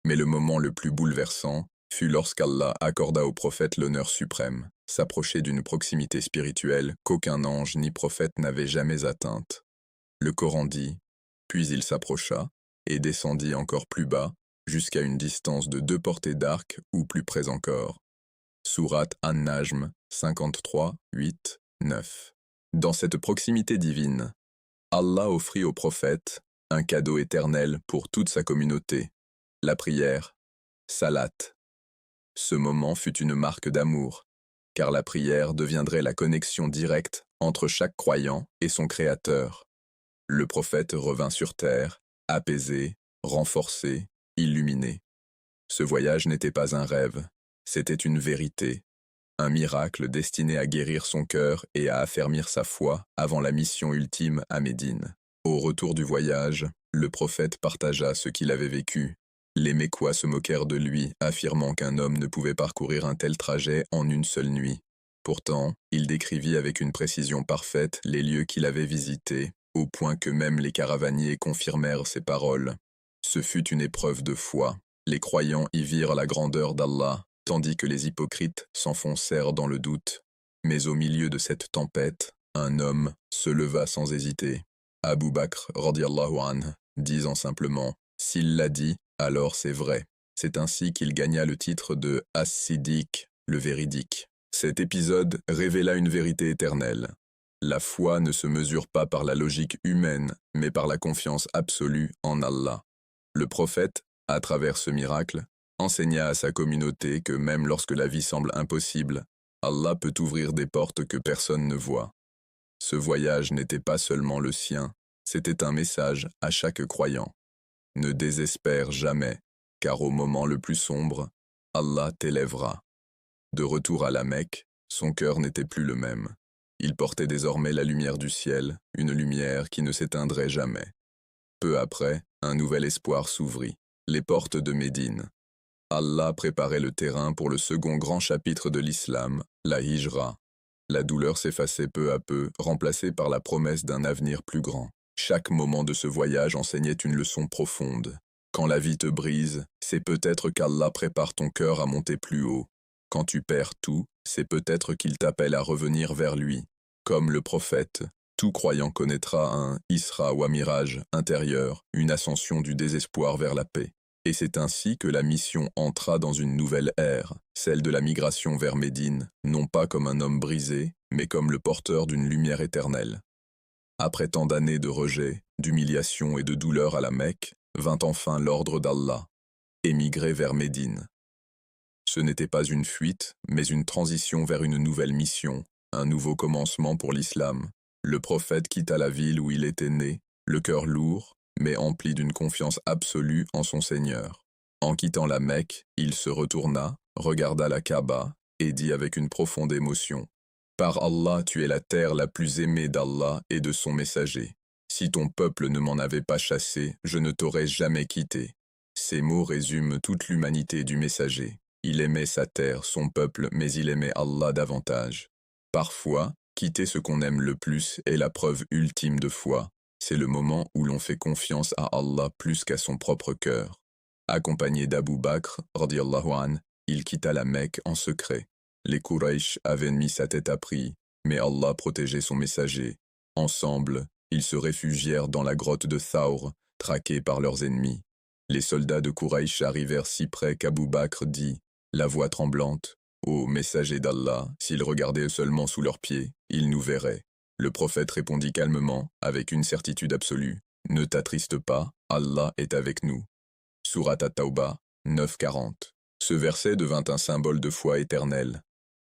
Mais le moment le plus bouleversant fut lorsqu'Allah accorda au prophète l'honneur suprême, s'approcher d'une proximité spirituelle qu'aucun ange ni prophète n'avait jamais atteinte. Le Coran dit, puis il s'approcha et descendit encore plus bas, jusqu'à une distance de 2 portées d'arc ou plus près encore. Sourate An-Najm 53, 8, 9. Dans cette proximité divine, Allah offrit au prophète un cadeau éternel pour toute sa communauté, la prière, salat. Ce moment fut une marque d'amour, car la prière deviendrait la connexion directe entre chaque croyant et son Créateur. Le prophète revint sur terre, apaisé, renforcé, illuminé. Ce voyage n'était pas un rêve, c'était une vérité, un miracle destiné à guérir son cœur et à affermir sa foi avant la mission ultime à Médine. Au retour du voyage, le prophète partagea ce qu'il avait vécu. Les Mécois se moquèrent de lui, affirmant qu'un homme ne pouvait parcourir un tel trajet en une seule nuit. Pourtant, il décrivit avec une précision parfaite les lieux qu'il avait visités, au point que même les caravaniers confirmèrent ses paroles. Ce fut une épreuve de foi. Les croyants y virent la grandeur d'Allah, tandis que les hypocrites s'enfoncèrent dans le doute. Mais au milieu de cette tempête, un homme se leva sans hésiter. Abu Bakr, radiyallahu anhu, disant simplement « S'il l'a dit, alors c'est vrai ». C'est ainsi qu'il gagna le titre de As-Siddiq, le véridique. Cet épisode révéla une vérité éternelle. La foi ne se mesure pas par la logique humaine, mais par la confiance absolue en Allah. Le prophète, à travers ce miracle, enseigna à sa communauté que même lorsque la vie semble impossible, Allah peut ouvrir des portes que personne ne voit. Ce voyage n'était pas seulement le sien, c'était un message à chaque croyant. Ne désespère jamais, car au moment le plus sombre, Allah t'élèvera. De retour à la Mecque, son cœur n'était plus le même. Il portait désormais la lumière du ciel, une lumière qui ne s'éteindrait jamais. Peu après, un nouvel espoir s'ouvrit, les portes de Médine. Allah préparait le terrain pour le second grand chapitre de l'islam, la hijra. La douleur s'effaçait peu à peu, remplacée par la promesse d'un avenir plus grand. Chaque moment de ce voyage enseignait une leçon profonde. Quand la vie te brise, c'est peut-être qu'Allah prépare ton cœur à monter plus haut. Quand tu perds tout, c'est peut-être qu'il t'appelle à revenir vers lui. Comme le prophète, tout croyant connaîtra un Isra ou un mirage intérieur, une ascension du désespoir vers la paix. Et c'est ainsi que la mission entra dans une nouvelle ère, celle de la migration vers Médine, non pas comme un homme brisé, mais comme le porteur d'une lumière éternelle. Après tant d'années de rejet, d'humiliation et de douleur à la Mecque, vint enfin l'ordre d'Allah, émigrer vers Médine. Ce n'était pas une fuite, mais une transition vers une nouvelle mission, un nouveau commencement pour l'islam. Le prophète quitta la ville où il était né, le cœur lourd, mais empli d'une confiance absolue en son Seigneur. En quittant la Mecque, il se retourna, regarda la Kaaba, et dit avec une profonde émotion, « Par Allah, tu es la terre la plus aimée d'Allah et de son messager. Si ton peuple ne m'en avait pas chassé, je ne t'aurais jamais quitté. » Ces mots résument toute l'humanité du messager. Il aimait sa terre, son peuple, mais il aimait Allah davantage. Parfois, quitter ce qu'on aime le plus est la preuve ultime de foi. C'est le moment où l'on fait confiance à Allah plus qu'à son propre cœur. Accompagné d'Abu Bakr, radiyallahu an, il quitta la Mecque en secret. Les Quraysh avaient mis sa tête à prix, mais Allah protégeait son messager. Ensemble, ils se réfugièrent dans la grotte de Thawr, traqués par leurs ennemis. Les soldats de Quraysh arrivèrent si près qu'Abu Bakr dit, la voix tremblante, « Ô messager d'Allah, s'ils regardaient seulement sous leurs pieds, ils nous verraient. » Le prophète répondit calmement, avec une certitude absolue, « Ne t'attriste pas, Allah est avec nous. » Surat At-Tawbah, 9:40. Ce verset devint un symbole de foi éternelle.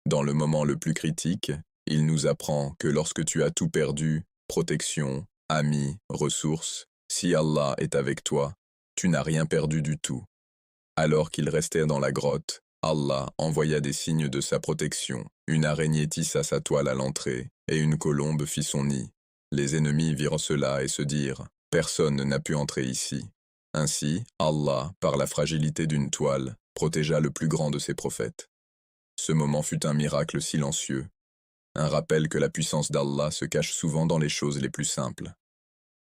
Dans le moment le plus critique, il nous apprend que lorsque tu as tout perdu, protection, amis, ressources, si Allah est avec toi, tu n'as rien perdu du tout. Alors qu'ils restaient dans la grotte, Allah envoya des signes de sa protection. Une araignée tissa sa toile à l'entrée, et une colombe fit son nid. Les ennemis virent cela et se dirent, « Personne n'a pu entrer ici. » Ainsi, Allah, par la fragilité d'une toile, protégea le plus grand de ses prophètes. Ce moment fut un miracle silencieux, un rappel que la puissance d'Allah se cache souvent dans les choses les plus simples.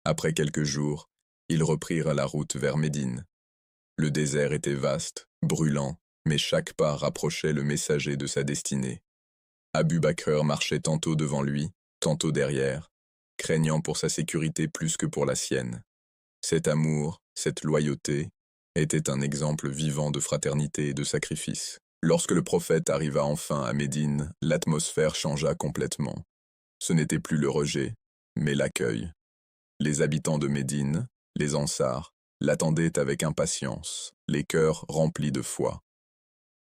Après quelques jours, ils reprirent la route vers Médine. Le désert était vaste, brûlant, mais chaque pas rapprochait le messager de sa destinée. Abu Bakr marchait tantôt devant lui, tantôt derrière, craignant pour sa sécurité plus que pour la sienne. Cet amour, cette loyauté, était un exemple vivant de fraternité et de sacrifice. Lorsque le prophète arriva enfin à Médine, l'atmosphère changea complètement. Ce n'était plus le rejet, mais l'accueil. Les habitants de Médine, les Ansars, l'attendaient avec impatience, les cœurs remplis de foi.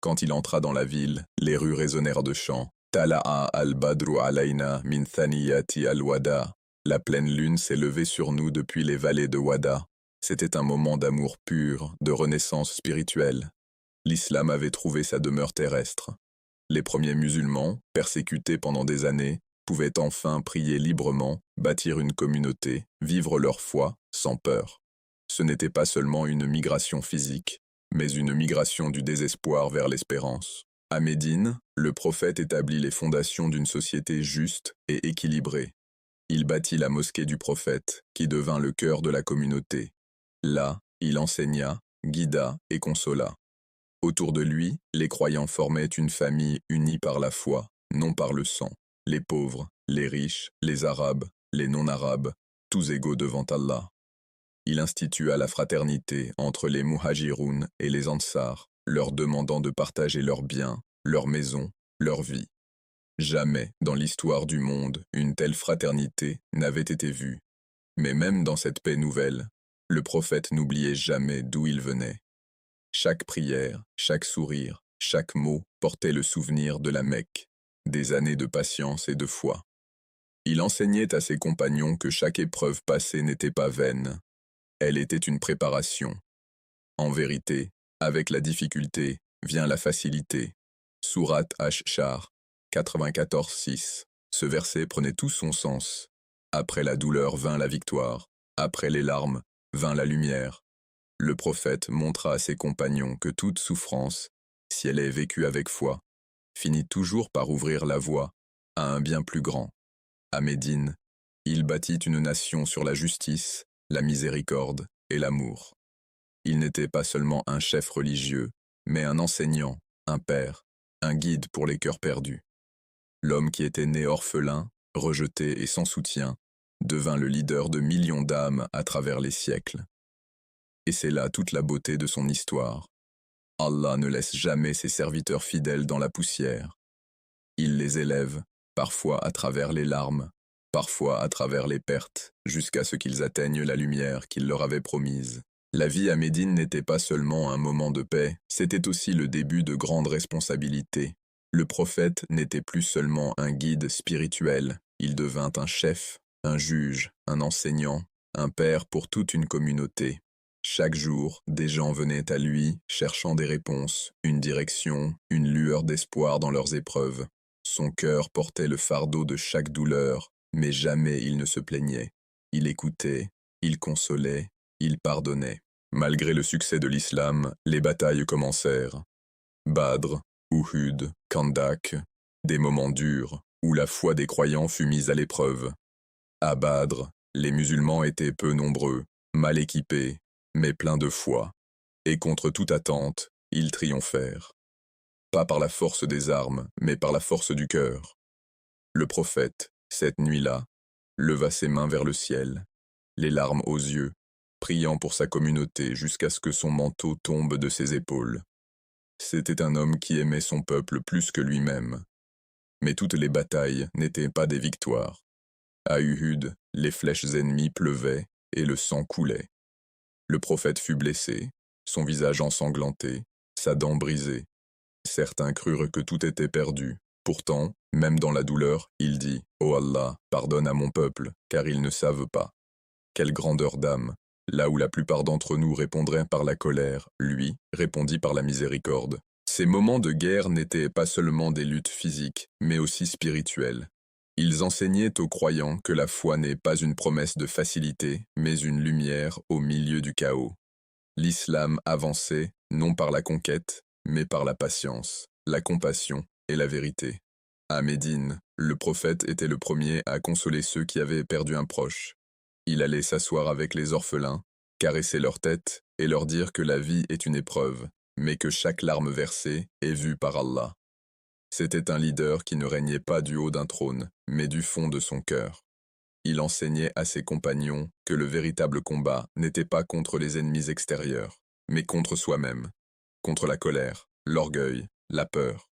Quand il entra dans la ville, les rues résonnèrent de chants. Tala'a al-Badru alayna min thaniyati al-Wada. La pleine lune s'est levée sur nous depuis les vallées de Wada. C'était un moment d'amour pur, de renaissance spirituelle. L'islam avait trouvé sa demeure terrestre. Les premiers musulmans, persécutés pendant des années, pouvaient enfin prier librement, bâtir une communauté, vivre leur foi, sans peur. Ce n'était pas seulement une migration physique, mais une migration du désespoir vers l'espérance. À Médine, le prophète établit les fondations d'une société juste et équilibrée. Il bâtit la mosquée du prophète, qui devint le cœur de la communauté. Là, il enseigna, guida et consola. Autour de lui, les croyants formaient une famille unie par la foi, non par le sang. Les pauvres, les riches, les arabes, les non-arabes, tous égaux devant Allah. Il institua la fraternité entre les muhajiroun et les ansars, leur demandant de partager leurs biens, leurs maisons, leur vie. Jamais, dans l'histoire du monde, une telle fraternité n'avait été vue. Mais même dans cette paix nouvelle, le prophète n'oubliait jamais d'où il venait. Chaque prière, chaque sourire, chaque mot portait le souvenir de la Mecque, des années de patience et de foi. Il enseignait à ses compagnons que chaque épreuve passée n'était pas vaine. Elle était une préparation. En vérité, avec la difficulté vient la facilité. Surat Ash-Shar, 94:6. Ce verset prenait tout son sens. Après la douleur vint la victoire. Après les larmes vint la lumière. Le prophète montra à ses compagnons que toute souffrance, si elle est vécue avec foi, finit toujours par ouvrir la voie à un bien plus grand. À Médine, il bâtit une nation sur la justice, la miséricorde et l'amour. Il n'était pas seulement un chef religieux, mais un enseignant, un père, un guide pour les cœurs perdus. L'homme qui était né orphelin, rejeté et sans soutien, devint le leader de millions d'âmes à travers les siècles. Et c'est là toute la beauté de son histoire. Allah ne laisse jamais ses serviteurs fidèles dans la poussière. Il les élève, parfois à travers les larmes, parfois à travers les pertes, jusqu'à ce qu'ils atteignent la lumière qu'il leur avait promise. La vie à Médine n'était pas seulement un moment de paix, c'était aussi le début de grandes responsabilités. Le prophète n'était plus seulement un guide spirituel, il devint un chef, un juge, un enseignant, un père pour toute une communauté. Chaque jour, des gens venaient à lui, cherchant des réponses, une direction, une lueur d'espoir dans leurs épreuves. Son cœur portait le fardeau de chaque douleur, mais jamais il ne se plaignait. Il écoutait, il consolait, il pardonnait. Malgré le succès de l'islam, les batailles commencèrent. Badr, Uhud, Khandak, des moments durs, où la foi des croyants fut mise à l'épreuve. À Badr, les musulmans étaient peu nombreux, mal équipés, mais pleins de foi, et contre toute attente, ils triomphèrent. Pas par la force des armes, mais par la force du cœur. Le prophète, cette nuit-là, leva ses mains vers le ciel, les larmes aux yeux, priant pour sa communauté jusqu'à ce que son manteau tombe de ses épaules. C'était un homme qui aimait son peuple plus que lui-même. Mais toutes les batailles n'étaient pas des victoires. À Uhud, les flèches ennemies pleuvaient et le sang coulait. Le prophète fut blessé, son visage ensanglanté, sa dent brisée. Certains crurent que tout était perdu. Pourtant, même dans la douleur, il dit « Ô Allah, pardonne à mon peuple, car ils ne savent pas. » Quelle grandeur d'âme! Là où la plupart d'entre nous répondraient par la colère, lui répondit par la miséricorde. Ces moments de guerre n'étaient pas seulement des luttes physiques, mais aussi spirituelles. Ils enseignaient aux croyants que la foi n'est pas une promesse de facilité, mais une lumière au milieu du chaos. L'islam avançait, non par la conquête, mais par la patience, la compassion et la vérité. À Médine, le prophète était le premier à consoler ceux qui avaient perdu un proche. Il allait s'asseoir avec les orphelins, caresser leur tête et leur dire que la vie est une épreuve, mais que chaque larme versée est vue par Allah. C'était un leader qui ne régnait pas du haut d'un trône, mais du fond de son cœur. Il enseignait à ses compagnons que le véritable combat n'était pas contre les ennemis extérieurs, mais contre soi-même, contre la colère, l'orgueil, la peur.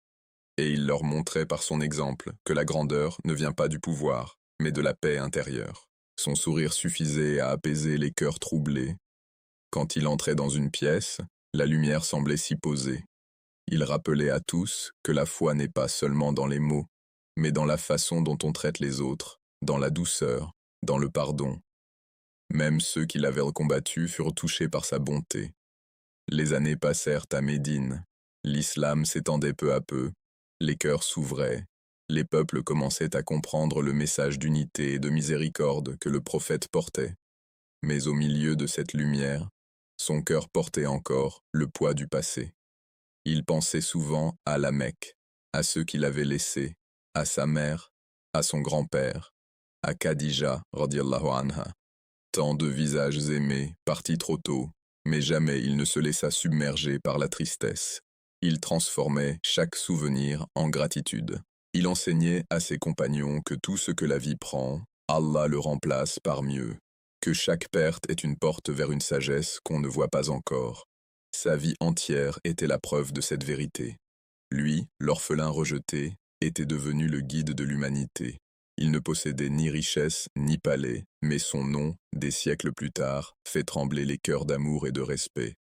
Et il leur montrait par son exemple que la grandeur ne vient pas du pouvoir, mais de la paix intérieure. Son sourire suffisait à apaiser les cœurs troublés. Quand il entrait dans une pièce, la lumière semblait s'y poser. Il rappelait à tous que la foi n'est pas seulement dans les mots, mais dans la façon dont on traite les autres, dans la douceur, dans le pardon. Même ceux qui l'avaient combattu furent touchés par sa bonté. Les années passèrent à Médine. L'islam s'étendait peu à peu, les cœurs s'ouvraient, les peuples commençaient à comprendre le message d'unité et de miséricorde que le prophète portait. Mais au milieu de cette lumière, son cœur portait encore le poids du passé. Il pensait souvent à la Mecque, à ceux qu'il avait laissés, à sa mère, à son grand-père, à Khadija, radiyallahu anha. Tant de visages aimés, partis trop tôt, mais jamais il ne se laissa submerger par la tristesse. Il transformait chaque souvenir en gratitude. Il enseignait à ses compagnons que tout ce que la vie prend, Allah le remplace par mieux, que chaque perte est une porte vers une sagesse qu'on ne voit pas encore. Sa vie entière était la preuve de cette vérité. Lui, l'orphelin rejeté, était devenu le guide de l'humanité. Il ne possédait ni richesse ni palais, mais son nom, des siècles plus tard, fait trembler les cœurs d'amour et de respect.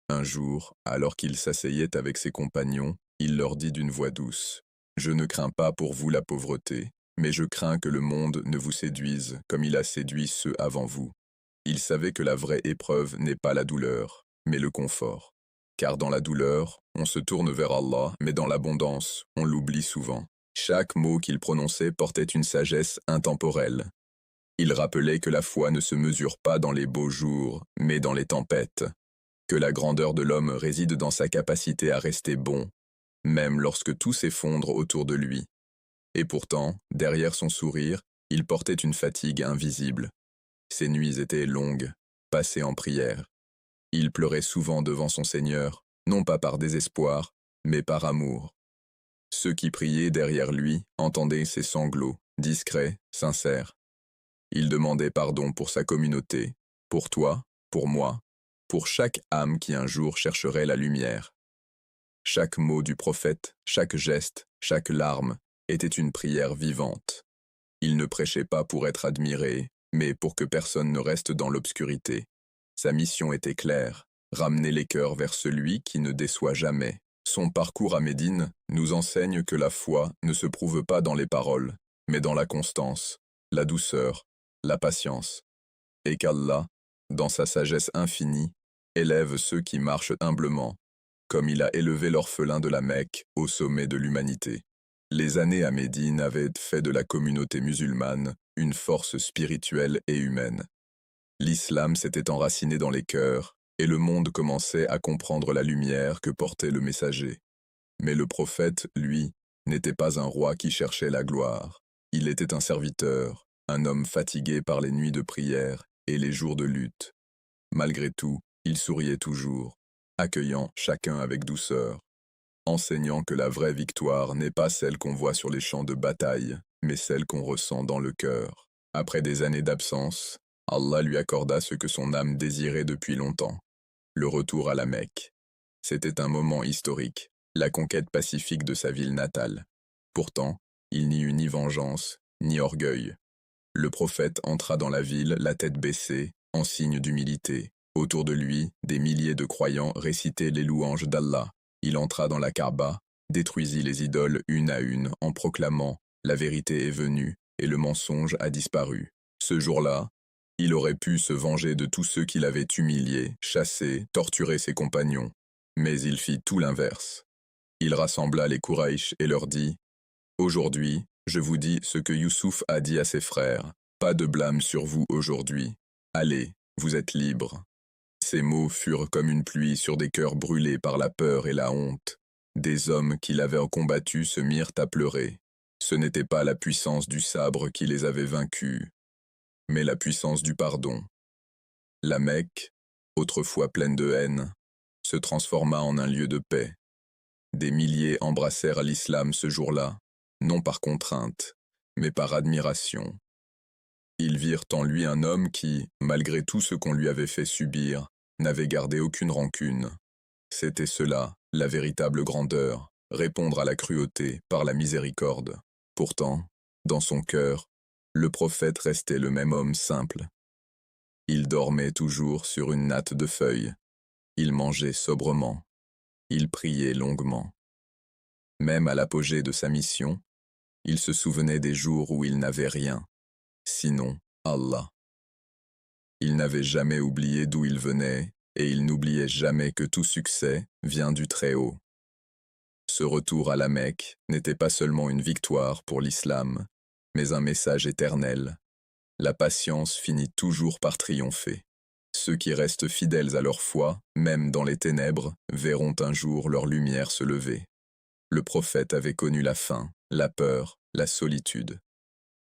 Un jour, alors qu'il s'asseyait avec ses compagnons, il leur dit d'une voix douce « Je ne crains pas pour vous la pauvreté, mais je crains que le monde ne vous séduise comme il a séduit ceux avant vous. » Il savait que la vraie épreuve n'est pas la douleur, mais le confort. Car dans la douleur, on se tourne vers Allah, mais dans l'abondance, on l'oublie souvent. Chaque mot qu'il prononçait portait une sagesse intemporelle. Il rappelait que la foi ne se mesure pas dans les beaux jours, mais dans les tempêtes. que la grandeur de l'homme réside dans sa capacité à rester bon, même lorsque tout s'effondre autour de lui. Et pourtant, derrière son sourire, il portait une fatigue invisible. Ses nuits étaient longues, passées en prière. Il pleurait souvent devant son Seigneur, non pas par désespoir, mais par amour. Ceux qui priaient derrière lui entendaient ses sanglots, discrets, sincères. Il demandait pardon pour sa communauté, pour toi, pour moi, pour chaque âme qui un jour chercherait la lumière. Chaque mot du prophète, chaque geste, chaque larme était une prière vivante. Il ne prêchait pas pour être admiré, mais pour que personne ne reste dans l'obscurité. Sa mission était claire, ramener les cœurs vers celui qui ne déçoit jamais. Son parcours à Médine nous enseigne que la foi ne se prouve pas dans les paroles, mais dans la constance, la douceur, la patience. Et qu'Allah, dans sa sagesse infinie, élève ceux qui marchent humblement, comme il a élevé l'orphelin de la Mecque au sommet de l'humanité. Les années à Médine avaient fait de la communauté musulmane une force spirituelle et humaine. L'islam s'était enraciné dans les cœurs, et le monde commençait à comprendre la lumière que portait le messager. Mais le prophète, lui, n'était pas un roi qui cherchait la gloire. Il était un serviteur, un homme fatigué par les nuits de prière et les jours de lutte. Malgré tout, il souriait toujours, accueillant chacun avec douceur, enseignant que la vraie victoire n'est pas celle qu'on voit sur les champs de bataille, mais celle qu'on ressent dans le cœur. Après des années d'absence, Allah lui accorda ce que son âme désirait depuis longtemps, le retour à la Mecque. C'était un moment historique, la conquête pacifique de sa ville natale. Pourtant, il n'y eut ni vengeance, ni orgueil. Le prophète entra dans la ville, la tête baissée, en signe d'humilité. Autour de lui, des milliers de croyants récitaient les louanges d'Allah. Il entra dans la Kaaba, détruisit les idoles une à une en proclamant « La vérité est venue et le mensonge a disparu ». Ce jour-là, il aurait pu se venger de tous ceux qui l'avaient humilié, chassé, torturé ses compagnons. Mais il fit tout l'inverse. Il rassembla les Quraïsh et leur dit « Aujourd'hui, je vous dis ce que Youssouf a dit à ses frères. Pas de blâme sur vous aujourd'hui. Allez, vous êtes libres. » Ces mots furent comme une pluie sur des cœurs brûlés par la peur et la honte. Des hommes qui l'avaient combattu se mirent à pleurer. Ce n'était pas la puissance du sabre qui les avait vaincus, mais la puissance du pardon. La Mecque, autrefois pleine de haine, se transforma en un lieu de paix. Des milliers embrassèrent l'islam ce jour-là, non par contrainte, mais par admiration. Ils virent en lui un homme qui, malgré tout ce qu'on lui avait fait subir, n'avait gardé aucune rancune. C'était cela, la véritable grandeur, répondre à la cruauté par la miséricorde. Pourtant, dans son cœur, le prophète restait le même homme simple. Il dormait toujours sur une natte de feuilles. Il mangeait sobrement. Il priait longuement. Même à l'apogée de sa mission, il se souvenait des jours où il n'avait rien, sinon Allah. Il n'avait jamais oublié d'où il venait, et il n'oubliait jamais que tout succès vient du Très-Haut. Ce retour à la Mecque n'était pas seulement une victoire pour l'islam, mais un message éternel. La patience finit toujours par triompher. Ceux qui restent fidèles à leur foi, même dans les ténèbres, verront un jour leur lumière se lever. Le prophète avait connu la faim, la peur, la solitude.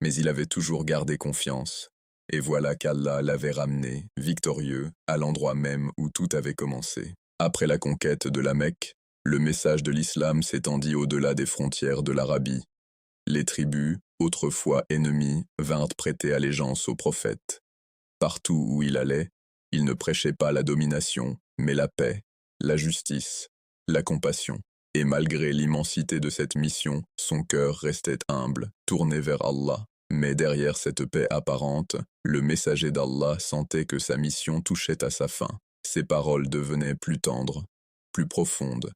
Mais il avait toujours gardé confiance. Et voilà qu'Allah l'avait ramené, victorieux, à l'endroit même où tout avait commencé. Après la conquête de la Mecque, le message de l'islam s'étendit au-delà des frontières de l'Arabie. Les tribus, autrefois ennemies, vinrent prêter allégeance au prophète. Partout où il allait, il ne prêchait pas la domination, mais la paix, la justice, la compassion. Et malgré l'immensité de cette mission, son cœur restait humble, tourné vers Allah. Mais derrière cette paix apparente, le messager d'Allah sentait que sa mission touchait à sa fin. Ses paroles devenaient plus tendres, plus profondes.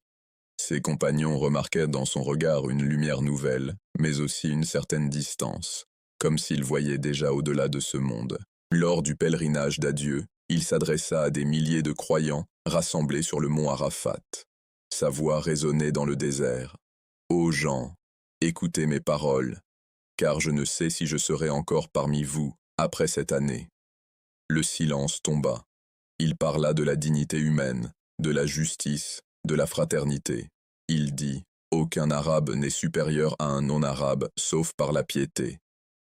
Ses compagnons remarquaient dans son regard une lumière nouvelle, mais aussi une certaine distance, comme s'il voyait déjà au-delà de ce monde. Lors du pèlerinage d'adieu, il s'adressa à des milliers de croyants rassemblés sur le mont Arafat. Sa voix résonnait dans le désert. « Ô gens, écoutez mes paroles, car je ne sais si je serai encore parmi vous après cette année. » Le silence tomba. Il parla de la dignité humaine, de la justice, de la fraternité. Il dit « Aucun arabe n'est supérieur à un non-arabe, sauf par la piété ».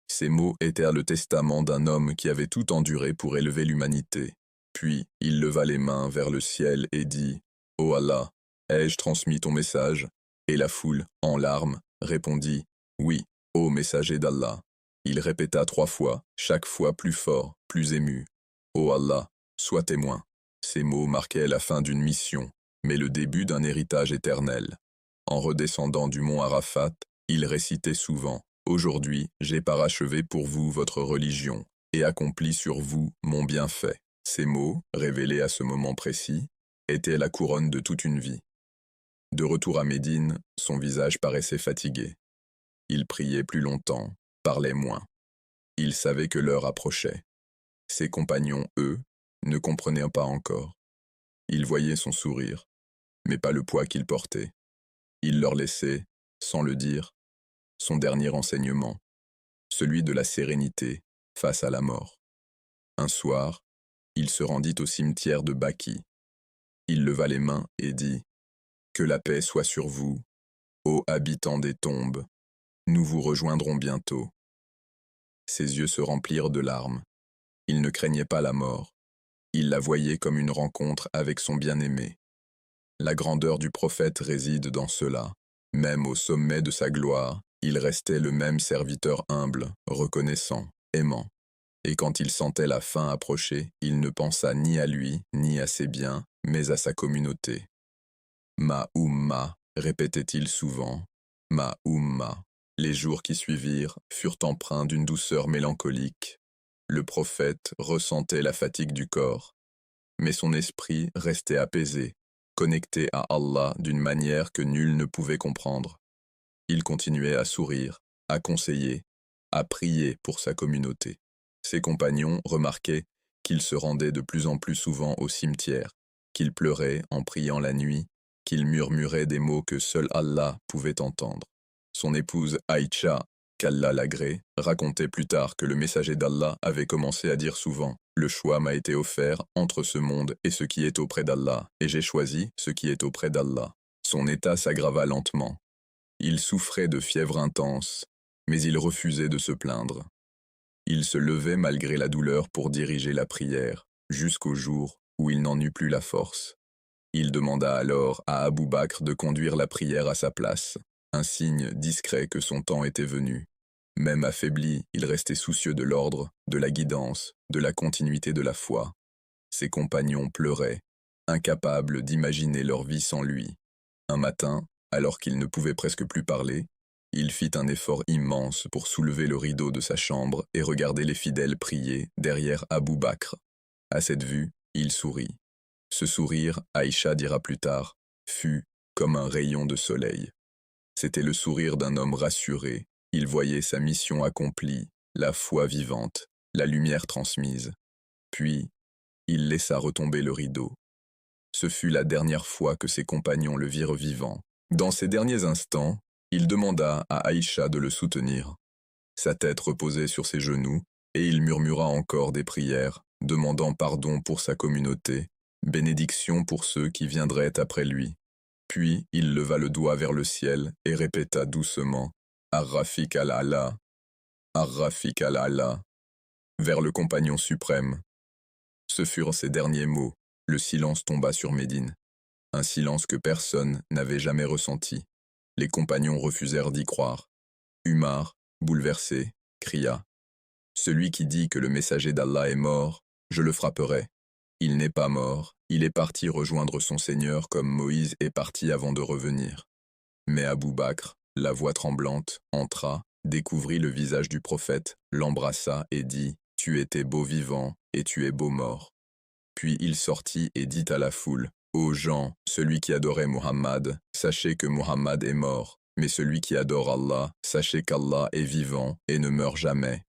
Ces mots étaient le testament d'un homme qui avait tout enduré pour élever l'humanité. Puis, il leva les mains vers le ciel et dit « Ô Allah, ai-je transmis ton message ?» Et la foule, en larmes, répondit « Oui, ô messager d'Allah ». Il répéta 3 fois, chaque fois plus fort, plus ému. « Ô Allah, sois témoin ». Ces mots marquaient la fin d'une mission, mais le début d'un héritage éternel. En redescendant du mont Arafat, il récitait souvent « Aujourd'hui, j'ai parachevé pour vous votre religion et accompli sur vous mon bienfait ». Ces mots, révélés à ce moment précis, étaient la couronne de toute une vie. De retour à Médine, son visage paraissait fatigué. Il priait plus longtemps, parlait moins. Il savait que l'heure approchait. Ses compagnons, eux, ne comprenaient pas encore. Ils voyaient son sourire, mais pas le poids qu'il portait. Il leur laissait, sans le dire, son dernier enseignement, celui de la sérénité face à la mort. Un soir, il se rendit au cimetière de Baki. Il leva les mains et dit « Que la paix soit sur vous, ô habitants des tombes, nous vous rejoindrons bientôt. » Ses yeux se remplirent de larmes. Il ne craignait pas la mort. Il la voyait comme une rencontre avec son bien-aimé. La grandeur du prophète réside dans cela. Même au sommet de sa gloire, il restait le même serviteur humble, reconnaissant, aimant. Et quand il sentait la fin approcher, il ne pensa ni à lui, ni à ses biens, mais à sa communauté. « Ma Oumma » répétait-il souvent, « Ma Oumma ». Les jours qui suivirent furent empreints d'une douceur mélancolique. Le prophète ressentait la fatigue du corps, mais son esprit restait apaisé, connecté à Allah d'une manière que nul ne pouvait comprendre. Il continuait à sourire, à conseiller, à prier pour sa communauté. Ses compagnons remarquaient qu'il se rendait de plus en plus souvent au cimetière, qu'il pleurait en priant la nuit, qu'il murmurait des mots que seul Allah pouvait entendre. Son épouse Aïcha, qu'Allah l'agrée, racontait plus tard que le messager d'Allah avait commencé à dire souvent « Le choix m'a été offert entre ce monde et ce qui est auprès d'Allah, et j'ai choisi ce qui est auprès d'Allah. » Son état s'aggrava lentement. Il souffrait de fièvre intense, mais il refusait de se plaindre. Il se levait malgré la douleur pour diriger la prière, jusqu'au jour où il n'en eut plus la force. Il demanda alors à Abou Bakr de conduire la prière à sa place, un signe discret que son temps était venu. Même affaibli, il restait soucieux de l'ordre, de la guidance, de la continuité de la foi. Ses compagnons pleuraient, incapables d'imaginer leur vie sans lui. Un matin, alors qu'il ne pouvait presque plus parler, il fit un effort immense pour soulever le rideau de sa chambre et regarder les fidèles prier derrière Abou Bakr. À cette vue, il sourit. Ce sourire, Aïcha dira plus tard, fut comme un rayon de soleil. C'était le sourire d'un homme rassuré. Il voyait sa mission accomplie, la foi vivante, la lumière transmise. Puis, il laissa retomber le rideau. Ce fut la dernière fois que ses compagnons le virent vivant. Dans ces derniers instants, il demanda à Aïcha de le soutenir. Sa tête reposait sur ses genoux, et il murmura encore des prières, demandant pardon pour sa communauté, bénédiction pour ceux qui viendraient après lui. Puis il leva le doigt vers le ciel et répéta doucement « Ar-Rafiq al-Allah, Ar-Rafiq al-Allah » vers le compagnon suprême. Ce furent ses derniers mots. Le silence tomba sur Médine. Un silence que personne n'avait jamais ressenti. Les compagnons refusèrent d'y croire. Umar, bouleversé, cria « Celui qui dit que le messager d'Allah est mort, je le frapperai. Il n'est pas mort, il est parti rejoindre son Seigneur comme Moïse est parti avant de revenir. » Mais Abou Bakr, la voix tremblante, entra, découvrit le visage du prophète, l'embrassa et dit « Tu étais beau vivant et tu es beau mort. » Puis il sortit et dit à la foule « Ô gens, celui qui adorait Muhammad, sachez que Muhammad est mort, mais celui qui adore Allah, sachez qu'Allah est vivant et ne meurt jamais. »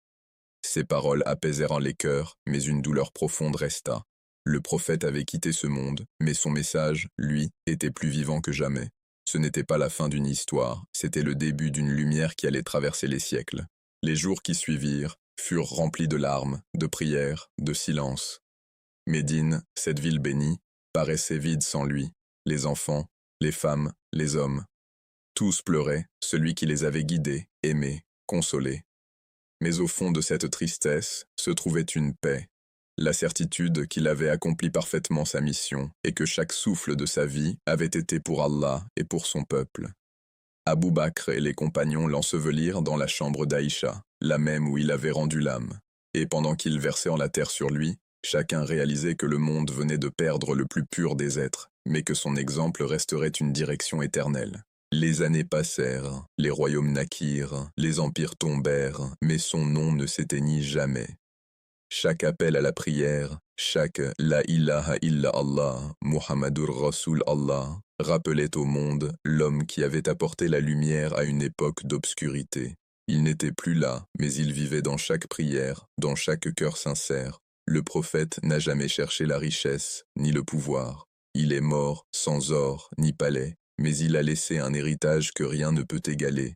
Ces paroles apaisèrent les cœurs, mais une douleur profonde resta. Le prophète avait quitté ce monde, mais son message, lui, était plus vivant que jamais. Ce n'était pas la fin d'une histoire, c'était le début d'une lumière qui allait traverser les siècles. Les jours qui suivirent furent remplis de larmes, de prières, de silence. Médine, cette ville bénie, paraissait vide sans lui. Les enfants, les femmes, les hommes. Tous pleuraient, celui qui les avait guidés, aimés, consolés. Mais au fond de cette tristesse se trouvait une paix, la certitude qu'il avait accompli parfaitement sa mission et que chaque souffle de sa vie avait été pour Allah et pour son peuple. Abou Bakr et les compagnons l'ensevelirent dans la chambre d'Aïcha, la même où il avait rendu l'âme. Et pendant qu'ils versaient en la terre sur lui, chacun réalisait que le monde venait de perdre le plus pur des êtres, mais que son exemple resterait une direction éternelle. Les années passèrent, les royaumes naquirent, les empires tombèrent, mais son nom ne s'éteignit jamais. Chaque appel à la prière, chaque La ilaha illa Allah, Muhammadur Rasul Allah, rappelait au monde l'homme qui avait apporté la lumière à une époque d'obscurité. Il n'était plus là, mais il vivait dans chaque prière, dans chaque cœur sincère. Le prophète n'a jamais cherché la richesse, ni le pouvoir. Il est mort sans or, ni palais, mais il a laissé un héritage que rien ne peut égaler.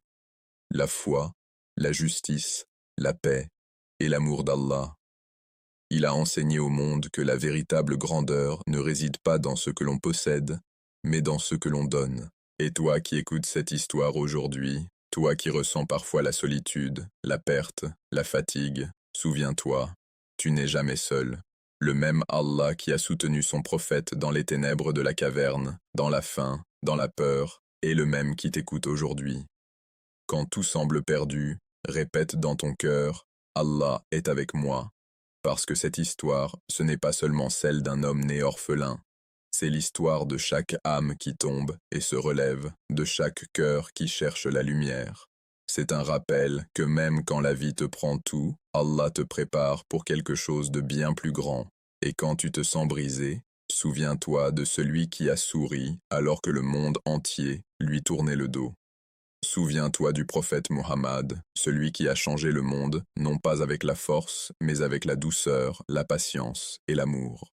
La foi, la justice, la paix et l'amour d'Allah. Il a enseigné au monde que la véritable grandeur ne réside pas dans ce que l'on possède, mais dans ce que l'on donne. Et toi qui écoutes cette histoire aujourd'hui, toi qui ressens parfois la solitude, la perte, la fatigue, souviens-toi, tu n'es jamais seul. Le même Allah qui a soutenu son prophète dans les ténèbres de la caverne, dans la faim, dans la peur, est le même qui t'écoute aujourd'hui. Quand tout semble perdu, répète dans ton cœur, Allah est avec moi. Parce que cette histoire, ce n'est pas seulement celle d'un homme né orphelin, c'est l'histoire de chaque âme qui tombe et se relève, de chaque cœur qui cherche la lumière. C'est un rappel que même quand la vie te prend tout, Allah te prépare pour quelque chose de bien plus grand. Et quand tu te sens brisé, souviens-toi de celui qui a souri alors que le monde entier lui tournait le dos. Souviens-toi du prophète Muhammad, celui qui a changé le monde, non pas avec la force, mais avec la douceur, la patience et l'amour.